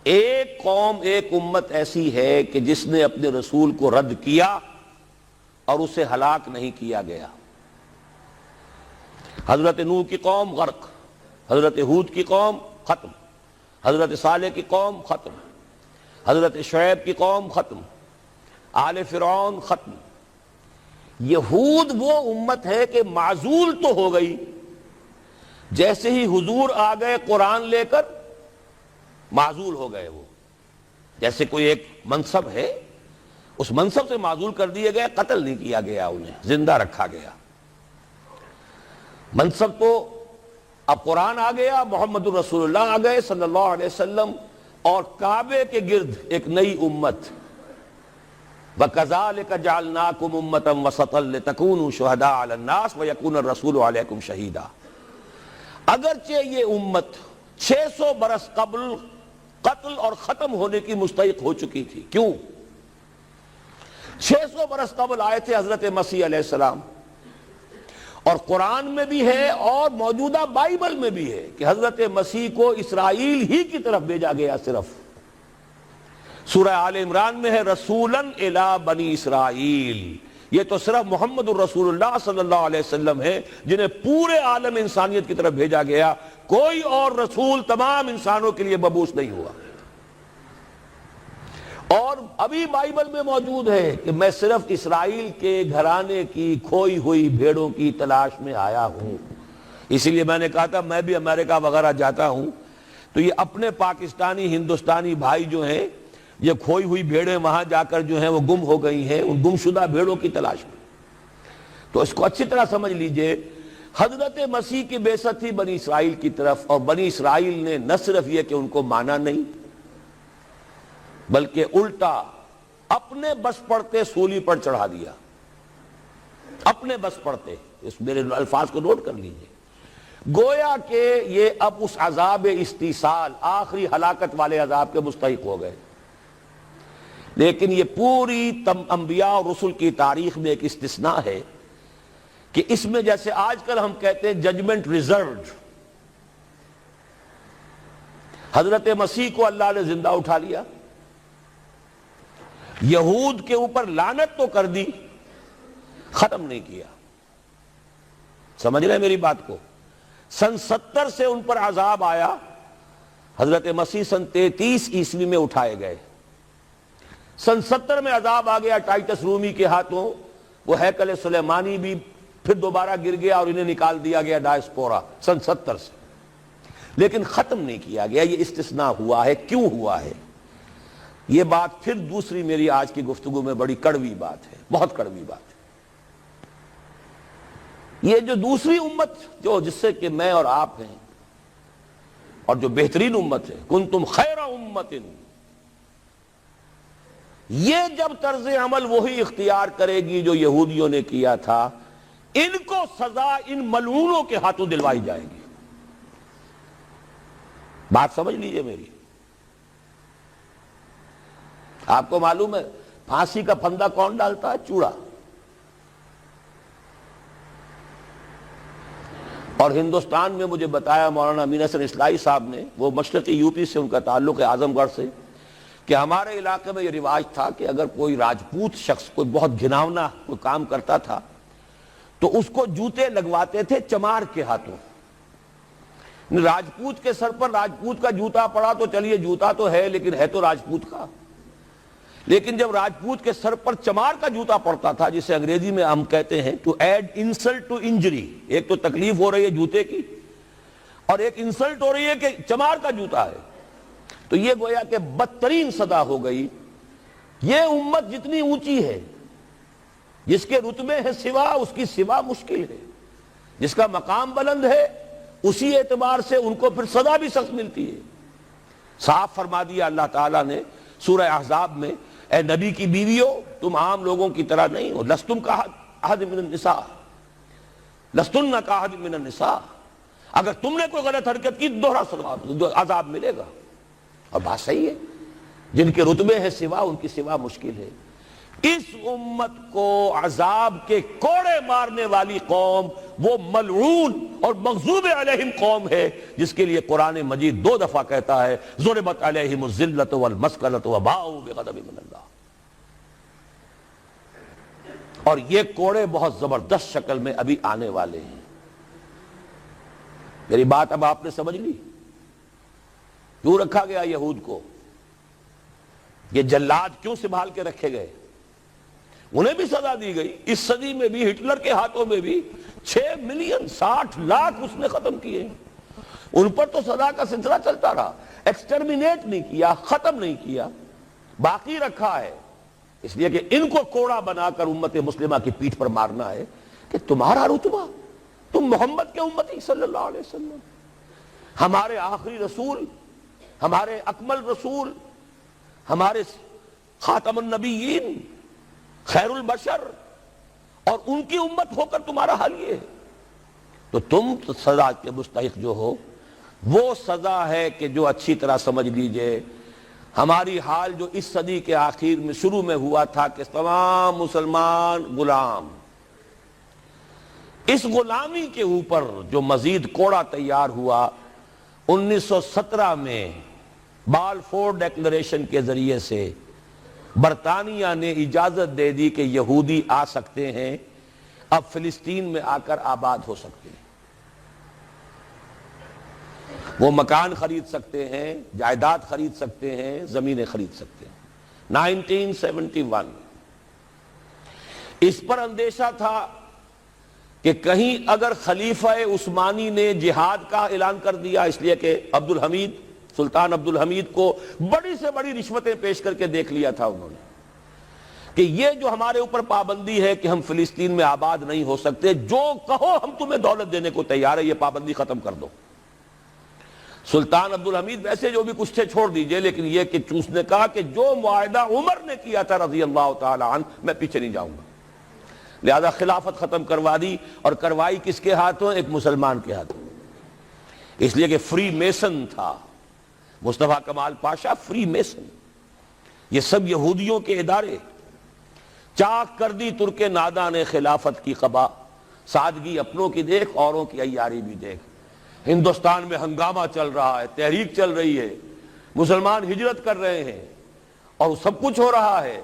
ایک قوم ایک امت ایسی ہے کہ جس نے اپنے رسول کو رد کیا اور اسے ہلاک نہیں کیا گیا۔ حضرت نوح کی قوم غرق، حضرت ہود کی قوم ختم، حضرت صالح کی قوم ختم، حضرت شعیب کی قوم ختم، آل فرعون ختم۔ یہود وہ امت ہے کہ معزول تو ہو گئی، جیسے ہی حضور آ گئے قرآن لے کر معزول ہو گئے۔ وہ جیسے کوئی ایک منصب ہے، اس منصب سے معزول کر دیے گئے، قتل نہیں کیا گیا، انہیں زندہ رکھا گیا۔ منصب تو اب قرآن آ گیا، محمد الرسول اللہ آ گئے صلی اللہ علیہ وسلم، اور کعبے کے گرد ایک نئی امت۔ وَكَذَلِكَ جَعَلْنَاكُمْ أُمَّةً وَسَطًا لِتَكُونُوا شُهَدَاءَ عَلَى النَّاسِ وَيَكُونَ الرَّسُولُ عَلَيْكُمْ شَهِيدًا۔ اگرچہ یہ امت 600 برس قبل قتل اور ختم ہونے کی مستحق ہو چکی تھی۔ کیوں؟ 600 برس قبل آئے تھے حضرت مسیح علیہ السلام، اور قرآن میں بھی ہے اور موجودہ بائبل میں بھی ہے کہ حضرت مسیح کو اسرائیل ہی کی طرف بھیجا گیا۔ صرف سورہ آل عمران میں ہے رسولاً الی بنی اسرائیل، یہ تو صرف محمد الرسول اللہ صلی اللہ علیہ وسلم ہے جنہیں پورے عالم انسانیت کی طرف بھیجا گیا۔ کوئی اور رسول تمام انسانوں کے لیے مبعوث نہیں ہوا۔ اور ابھی بائبل میں موجود ہے کہ میں صرف اسرائیل کے گھرانے کی کھوئی ہوئی بھیڑوں کی تلاش میں آیا ہوں۔ اسی لیے میں نے کہا تھا میں بھی امریکہ وغیرہ جاتا ہوں تو یہ اپنے پاکستانی ہندوستانی بھائی جو ہیں، یہ کھوئی ہوئی بھیڑیں وہاں جا کر جو ہیں وہ گم ہو گئی ہیں، ان گمشدہ بھیڑوں کی تلاش میں۔ تو اس کو اچھی طرح سمجھ لیجئے، حضرت مسیح کی بعثت تھی بنی اسرائیل کی طرف، اور بنی اسرائیل نے نہ صرف یہ کہ ان کو مانا نہیں، بلکہ الٹا اپنے بس پڑتے سولی پر چڑھا دیا۔ اپنے بس پڑتے، اس میرے الفاظ کو نوٹ کر لیجئے، گویا کہ یہ اب اس عذاب استیصال، آخری ہلاکت والے عذاب کے مستحق ہو گئے۔ لیکن یہ پوری انبیاء اور رسل کی تاریخ میں ایک استثناء ہے کہ اس میں جیسے آج کل ہم کہتے ہیں ججمنٹ ریزروڈ، حضرت مسیح کو اللہ نے زندہ اٹھا لیا، یہود کے اوپر لعنت تو کر دی، ختم نہیں کیا۔ سمجھ رہے ہیں میری بات کو؟ سن 70 سے ان پر عذاب آیا، حضرت مسیح سن 33 عیسوی میں اٹھائے گئے۔ سن 70 میں عذاب آ گیا ٹائٹس رومی کے ہاتھوں، وہ ہیکل سلیمانی بھی پھر دوبارہ گر گیا اور انہیں نکال دیا گیا ڈائسپورا سن 70 سے، لیکن ختم نہیں کیا گیا۔ یہ استثناء ہوا ہے۔ کیوں ہوا ہے؟ یہ بات پھر دوسری میری آج کی گفتگو میں بڑی کڑوی بات ہے، بہت کڑوی بات ہے۔ یہ جو دوسری امت جس سے کہ میں اور آپ ہیں، اور جو بہترین امت ہے، کنتم خیر امت، یہ جب طرز عمل وہی اختیار کرے گی جو یہودیوں نے کیا تھا، ان کو سزا ان ملعونوں کے ہاتھوں دلوائی جائے گی۔ بات سمجھ لیجئے میری۔ آپ کو معلوم ہے پھانسی کا پھندا کون ڈالتا ہے؟ چوڑا۔ اور ہندوستان میں مجھے بتایا مولانا امین حسن اصلاحی صاحب نے، وہ مشرقی یوپی سے ان کا تعلق ہے، اعظم گڑھ سے، کہ ہمارے علاقے میں یہ رواج تھا کہ اگر کوئی راجپوت شخص کوئی بہت گھناؤنا کوئی کام کرتا تھا تو اس کو جوتے لگواتے تھے چمار کے ہاتھوں۔ راجپوت کے سر پر راجپوت کا جوتا پڑا تو چلیے جوتا تو ہے، لیکن ہے تو راجپوت کا۔ لیکن جب راجپوت کے سر پر چمار کا جوتا پڑتا تھا، جسے انگریزی میں ہم کہتے ہیں to add insult to injury, ایک تو تکلیف ہو رہی ہے جوتے کی، اور ایک انسلٹ ہو رہی ہے کہ چمار کا جوتا ہے، تو یہ گویا کہ بدترین سزا ہو گئی۔ یہ امت جتنی اونچی ہے، جس کے رتبے ہے سوا، اس کی سوا مشکل ہے۔ جس کا مقام بلند ہے اسی اعتبار سے ان کو پھر سزا بھی سخت ملتی ہے۔ صاف فرما دیا اللہ تعالیٰ نے سورہ احزاب میں، اے نبی کی بیویوں، تم عام لوگوں کی طرح نہیں ہو، لستم کاحد من النساء، لستن کاحد من النساء، اگر تم نے کوئی غلط حرکت کی دوہرا عذاب ملے گا۔ اور بات صحیح ہے، جن کے رتبے ہیں سوا، ان کی سوا مشکل ہے۔ اس امت کو عذاب کے کوڑے کوڑے مارنے والی قوم وہ ملعون اور مغضوب علیہم قوم ہے جس کے لیے قرآن مجید 2 دفعہ کہتا ہے ضربت علیہم الذلۃ والمسکنۃ وباؤوا بغضب من اللہ. اور یہ کوڑے بہت زبردست شکل میں ابھی آنے والے ہیں. میری بات اب آپ نے سمجھ لی کیوں رکھا گیا یہود کو, یہ جلاد کیوں سنبھال کے رکھے گئے. انہیں بھی سزا دی گئی, اس صدی میں بھی ہٹلر کے ہاتھوں میں بھی 6 ملین 60 لاکھ اس نے ختم کیے, ان پر تو سزا کا سلسلہ چلتا رہا, ایکسٹرمینیٹ نہیں کیا, ختم نہیں کیا, باقی رکھا ہے. اس لیے کہ ان کو کوڑا بنا کر امت مسلمہ کی پیٹھ پر مارنا ہے کہ تمہارا رتبہ, تم محمد کے امتی صلی اللہ علیہ وسلم, ہمارے آخری رسول, ہمارے اکمل رسول, ہمارے خاتم النبیین, خیر البشر, اور ان کی امت ہو کر تمہارا حال یہ ہے. تو تم سزا کے مستحق جو ہو, وہ سزا ہے کہ جو اچھی طرح سمجھ لیجئے ہماری حال جو اس صدی کے آخر میں شروع میں ہوا تھا کہ تمام مسلمان غلام, اس غلامی کے اوپر جو مزید کوڑا تیار ہوا 1917 میں بالفور ڈیکلریشن کے ذریعے سے برطانیہ نے اجازت دے دی کہ یہودی آ سکتے ہیں, اب فلسطین میں آ کر آباد ہو سکتے ہیں, وہ مکان خرید سکتے ہیں, جائیداد خرید سکتے ہیں, زمینیں خرید سکتے ہیں. 1971 اس پر اندیشہ تھا کہ کہیں اگر خلیفہ عثمانی نے جہاد کا اعلان کر دیا, اس لیے کہ سلطان عبد الحمید کو بڑی سے بڑی رشوتیں پیش کر کے دیکھ لیا تھا انہوں نے کہ یہ جو ہمارے اوپر پابندی ہے کہ ہم فلسطین میں آباد نہیں ہو سکتے, جو کہو ہم تمہیں دولت دینے کو تیار ہے, یہ پابندی ختم کر دو. سلطان عبد الحمید ویسے جو بھی کچھ تھے چھوڑ دیجئے, لیکن یہ کہ اس نے کہا کہ جو معاہدہ عمر نے کیا تھا رضی اللہ تعالی عنہ, میں پیچھے نہیں جاؤں گا. لہذا خلافت ختم کروا دی, اور کروائی کس کے ہاتھوں؟ ایک مسلمان کے ہاتھوں. اس لیے کہ فری میسن تھا مصطفیٰ کمال پاشا, فری میسن. یہ سب یہودیوں کے ادارے. چاک کر دی ترک ناداں نے خلافت کی قبا, سادگی اپنوں کی دیکھ اوروں کی عیاری بھی دیکھ. ہندوستان میں ہنگامہ چل رہا ہے, تحریک چل رہی ہے, مسلمان ہجرت کر رہے ہیں اور سب کچھ ہو رہا ہے,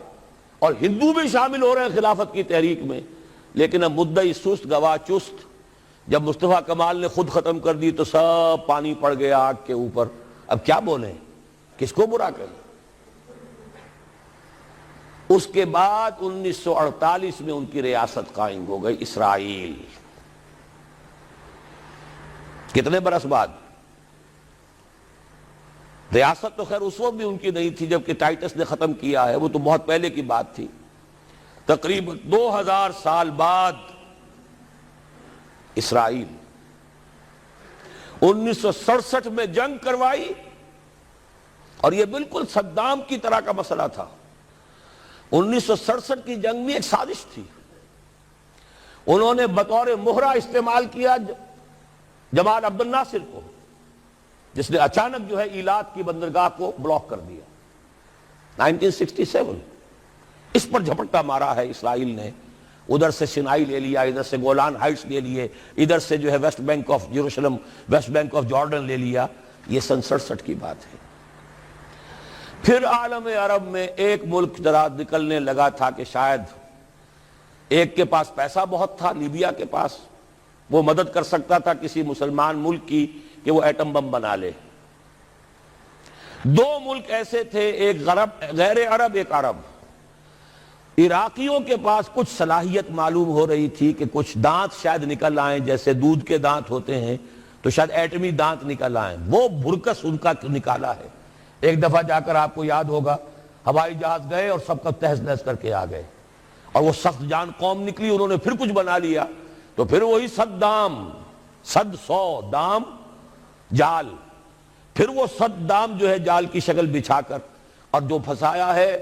اور ہندو بھی شامل ہو رہے ہیں خلافت کی تحریک میں, لیکن اب مدعی سست گواہ چست. جب مصطفیٰ کمال نے خود ختم کر دی تو سب پانی پڑ گیا آگ کے اوپر. اب کیا بولیں, کس کو برا کریں. اس کے بعد 1948 میں ان کی ریاست قائم ہو گئی اسرائیل. کتنے برس بعد؟ ریاست تو خیر اس وقت بھی ان کی نہیں تھی جبکہ ٹائٹس نے ختم کیا ہے, وہ تو بہت پہلے کی بات تھی. تقریباً 2000 سال بعد اسرائیل 1967 میں جنگ کروائی, اور یہ بالکل صدام کی طرح کا مسئلہ تھا. 1967 کی جنگ میں ایک سازش تھی. انہوں نے بطور مہرہ استعمال کیا جمال عبد الناصر کو, جس نے اچانک جو ہے ایلات کی بندرگاہ کو بلاک کر دیا. 1967 اس پر جھپٹا مارا ہے اسرائیل نے. ادھر سے سینائی لے لیا, ادھر سے گولان ہائٹس لے لیے, ادھر سے جو ہے west bank of Jerusalem, west bank of Jordan لے لیا. یہ 67 کی بات ہے. پھر عالم عرب میں ایک ملک ذرا نکلنے لگا تھا کہ شاید ایک کے پاس پیسہ بہت تھا, لیبیا کے پاس, وہ مدد کر سکتا تھا کسی مسلمان ملک کی کہ وہ ایٹم بم بنا لے. 2 ملک ایسے تھے, ایک غیر عرب, ایک عرب. عراقیوں کے پاس کچھ صلاحیت معلوم ہو رہی تھی کہ کچھ دانت شاید نکل آئیں, جیسے دودھ کے دانت ہوتے ہیں تو شاید ایٹمی دانت نکل آئیں. وہ بھرکس ان کا نکالا ہے. ایک دفعہ جا کر آپ کو یاد ہوگا ہوائی جہاز گئے اور سب کا تہس نہس کر کے آ گئے, اور وہ سخت جان قوم نکلی, انہوں نے پھر کچھ بنا لیا. تو پھر وہی 100 دام جال, پھر وہ 100 دام جو ہے جال کی شکل بچھا کر, اور جو پھنسایا ہے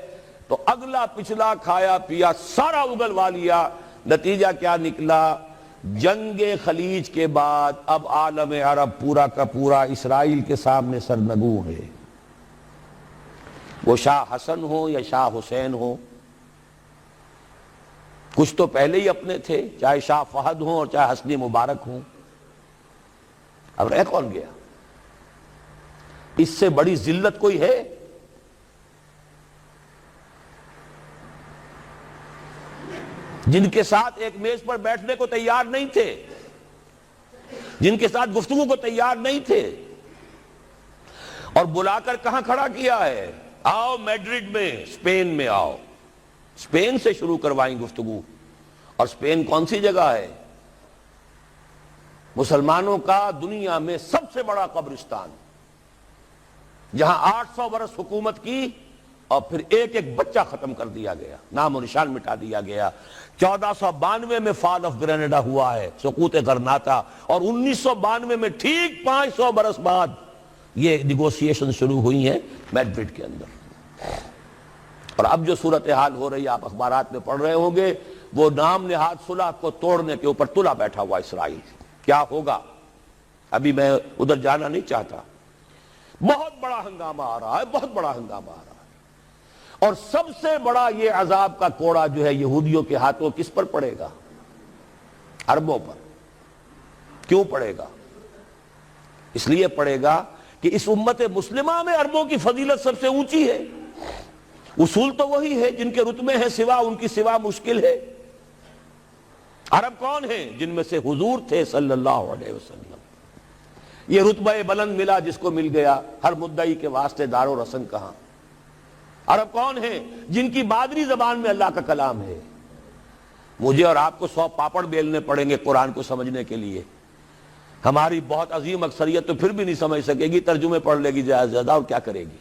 تو اگلا پچھلا کھایا پیا سارا اگلوا لیا. نتیجہ کیا نکلا؟ جنگ خلیج کے بعد اب عالم عرب پورا کا پورا اسرائیل کے سامنے سرنگوں ہے. وہ شاہ حسن ہو یا شاہ حسین ہو, کچھ تو پہلے ہی اپنے تھے، چاہے شاہ فہد ہوں اور چاہے حسنی مبارک ہوں، اب رہ کون گیا؟ اس سے بڑی ذلت کوئی ہے؟ جن کے ساتھ ایک میز پر بیٹھنے کو تیار نہیں تھے، جن کے ساتھ گفتگو کو تیار نہیں تھے، اور بلا کر کہاں کھڑا کیا ہے؟ آؤ میڈرڈ میں، اسپین میں آؤ، اسپین سے شروع کروائیں گفتگو۔ اور اسپین کون سی جگہ ہے؟ مسلمانوں کا دنیا میں سب سے بڑا قبرستان، جہاں 800 برس حکومت کی اور پھر ایک ایک بچہ ختم کر دیا گیا، نام و نشان مٹا دیا گیا۔ 1492 میں فال آف گرینیڈا ہوا ہے، سقوط غرناطہ، اور 1992 میں ٹھیک 500 برس بعد یہ نیگوسیشن شروع ہوئی ہیں میڈرڈ کے اندر۔ اور اب جو صورتحال ہو رہی ہے، آپ اخبارات میں پڑھ رہے ہوں گے، وہ نام نہاد صلح کو توڑنے کے اوپر تلا بیٹھا ہوا اسرائیل۔ کیا ہوگا؟ ابھی میں ادھر جانا نہیں چاہتا۔ بہت بڑا ہنگامہ آ رہا ہے، بہت بڑا ہنگامہ آ رہا ہے، اور سب سے بڑا یہ عذاب کا کوڑا جو ہے یہودیوں کے ہاتھوں کس پر پڑے گا؟ عربوں پر۔ کیوں پڑے گا؟ اس لیے پڑے گا کہ اس امت مسلمہ میں عربوں کی فضیلت سب سے اونچی ہے۔ اصول تو وہی ہے، جن کے رتبے ہیں سوا ان کی سوا مشکل ہے۔ عرب کون ہیں؟ جن میں سے حضور تھے صلی اللہ علیہ وسلم۔ یہ رتبہ بلند ملا جس کو مل گیا، ہر مدعی کے واسطے دار و رسن کہاں۔ عرب کون ہیں؟ جن کی مادری زبان میں اللہ کا کلام ہے۔ مجھے اور آپ کو 100 پاپڑ بیلنے پڑیں گے قرآن کو سمجھنے کے لیے، ہماری بہت عظیم اکثریت تو پھر بھی نہیں سمجھ سکے گی، ترجمے پڑھ لے گی زیادہ زیادہ، اور کیا کرے گی؟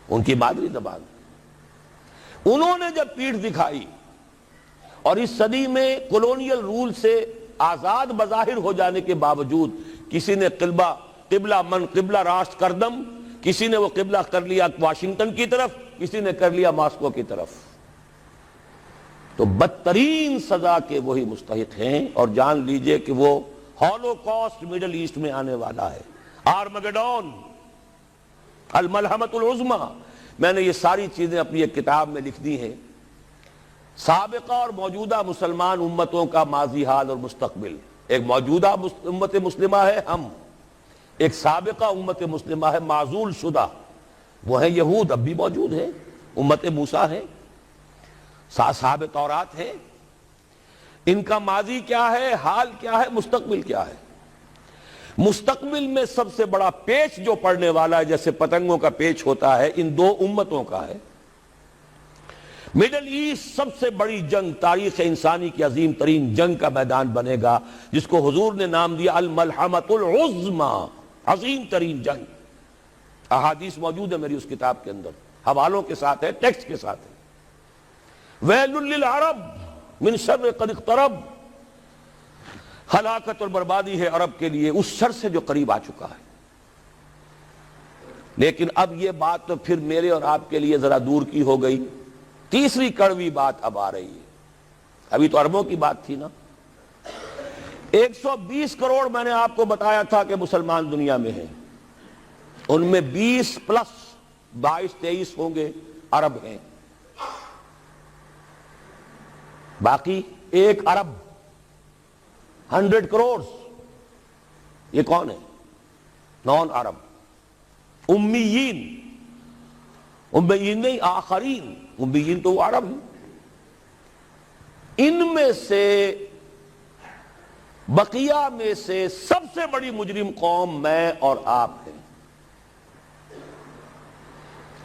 ان کی مادری زبان۔ انہوں نے جب پیٹھ دکھائی اور اس صدی میں کولونیل رول سے آزاد بظاہر ہو جانے کے باوجود کسی نے قبلہ راست کردم، کسی نے وہ قبلہ کر لیا واشنگٹن کی طرف، کسی نے کر لیا ماسکو کی طرف، تو بدترین سزا کے وہی مستحق ہیں۔ اور جان لیجئے کہ وہ ہولوکاسٹ مڈل ایسٹ میں آنے والا ہے، آرمگڈون، الملحمۃ العظمیٰ۔ میں نے یہ ساری چیزیں اپنی ایک کتاب میں لکھ دی ہیں، سابقہ اور موجودہ مسلمان امتوں کا ماضی حال اور مستقبل۔ ایک موجودہ امت مسلمہ ہے ہم، ایک سابقہ امت مسلمہ ہے معزول شدہ، وہ ہیں یہود، اب بھی موجود ہیں، امت موسیٰ ہے، صاحب تورات ہے۔ ان کا ماضی کیا ہے، حال کیا ہے، مستقبل کیا ہے؟ مستقبل میں سب سے بڑا پیچ جو پڑنے والا ہے، جیسے پتنگوں کا پیچ ہوتا ہے، ان دو امتوں کا ہے۔ مڈل ایسٹ سب سے بڑی جنگ، تاریخ انسانی کی عظیم ترین جنگ کا میدان بنے گا، جس کو حضور نے نام دیا الملحمۃ العظمیٰ، عظیم ترین جنگ۔ احادیث موجود ہے میری اس کتاب کے اندر، حوالوں کے ساتھ ہے، ٹیکسٹ کے ساتھ ہے۔ ویل للعرب من شر قد اقترب، ہلاکت اور بربادی ہے عرب کے لیے اس شر سے جو قریب آ چکا ہے۔ لیکن اب یہ بات تو پھر میرے اور آپ کے لیے ذرا دور کی ہو گئی۔ تیسری کڑوی بات اب آ رہی ہے۔ ابھی تو عربوں کی بات تھی نا۔ 120 کروڑ میں نے آپ کو بتایا تھا کہ مسلمان دنیا میں ہیں، ان میں 20 پلس 22-23 ہوں گے عرب ہیں، باقی 1 ارب 100 کروڑ یہ کون ہے؟ نان عرب، امیین، امیین نہیں آخرین، امیین تو وہ عرب ہیں۔ ان میں سے بقیہ میں سے سب سے بڑی مجرم قوم میں اور آپ ہیں۔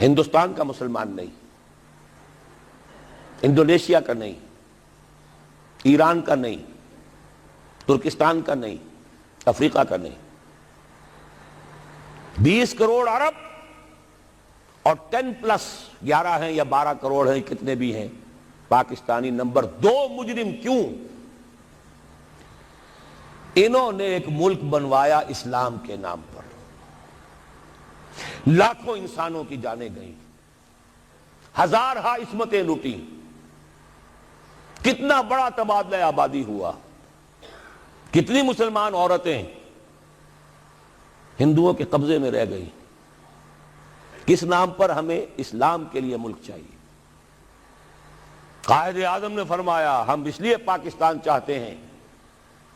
ہندوستان کا مسلمان نہیں، انڈونیشیا کا نہیں، ایران کا نہیں، ترکستان کا نہیں، افریقہ کا نہیں۔ 20 کروڑ عرب اور 10 پلس 11 ہیں یا 12 کروڑ ہیں، کتنے بھی ہیں پاکستانی، نمبر 2 مجرم۔ کیوں؟ انہوں نے ایک ملک بنوایا اسلام کے نام پر، لاکھوں انسانوں کی جانیں گئیں، ہزارہا عصمتیں لوٹی، کتنا بڑا تبادلہ آبادی ہوا، کتنی مسلمان عورتیں ہندوؤں کے قبضے میں رہ گئی۔ کس نام پر؟ ہمیں اسلام کے لیے ملک چاہیے، قائد اعظم نے فرمایا ہم اس لیے پاکستان چاہتے ہیں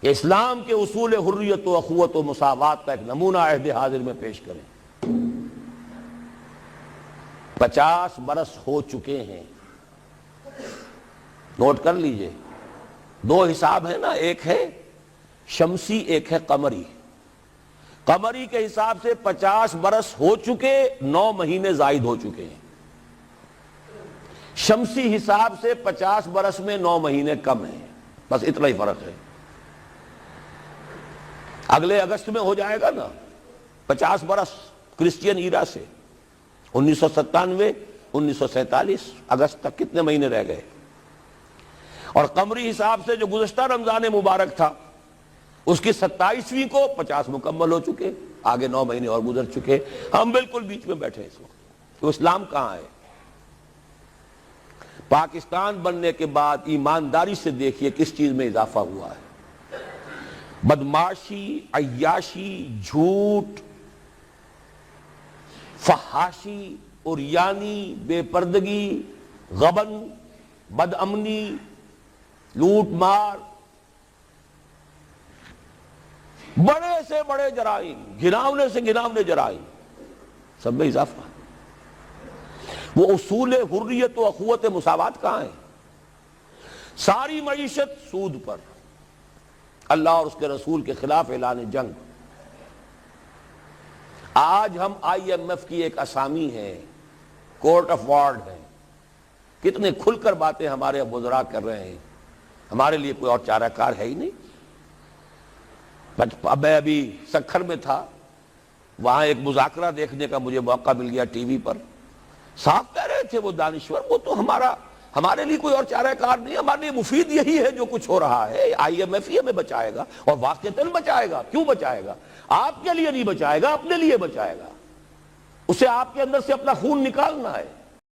کہ اسلام کے اصول حریت و اخوت و مساوات کا ایک نمونہ عہد حاضر میں پیش کریں۔ 50 برس ہو چکے ہیں، نوٹ کر لیجئے، 2 حساب ہیں نا، ایک ہے شمسی ایک ہے قمری۔ قمری کے حساب سے 50 برس ہو چکے، 9 مہینے زائد ہو چکے ہیں۔ شمسی حساب سے 50 برس میں 9 مہینے کم ہیں، بس اتنا ہی فرق ہے۔ اگلے اگست میں ہو جائے گا نا 50 برس کرسچین ایرا سے، 1997 1947 اگست تک کتنے مہینے رہ گئے؟ اور قمری حساب سے جو گزشتہ رمضان مبارک تھا اس کی 27ویں کو 50 مکمل ہو چکے، آگے 9 مہینے اور گزر چکے، ہم بالکل بیچ میں بیٹھے اس وقت۔ تو اسلام کہاں ہے؟ پاکستان بننے کے بعد ایمانداری سے دیکھیے کس چیز میں اضافہ ہوا ہے۔ بدمعاشی، عیاشی، جھوٹ، فحاشی، عریانی، بے پردگی، غبن، بد امنی، لوٹ مار، بڑے سے بڑے جرائم، گھناونے سے گھناونے جرائم، سب میں اضافہ۔ وہ اصول حریت و اخوت مساوات کہاں ہیں؟ ساری معیشت سود پر، اللہ اور اس کے رسول کے خلاف اعلان جنگ۔ آج ہم IMF کی ایک اسامی ہے، کورٹ آف وارڈ ہے، کتنے کھل کر باتیں ہمارے وزراء کر رہے ہیں، ہمارے لیے کوئی اور چارہ کار ہے ہی نہیں۔ میں ابھی سکھر میں تھا، وہاں ایک مذاکرہ دیکھنے کا مجھے موقع مل گیا ٹی وی پر، صاحب کہہ رہے تھے وہ دانشور، وہ تو ہمارے لیے کوئی اور چارہ کار نہیں، ہمارے لیے مفید یہی ہے جو کچھ ہو رہا ہے، IMF ہی ہمیں بچائے گا، اور واقعتاً بچائے گا۔ کیوں بچائے گا؟ آپ کے لیے نہیں بچائے گا، اپنے لیے بچائے گا، اسے آپ کے اندر سے اپنا خون نکالنا ہے۔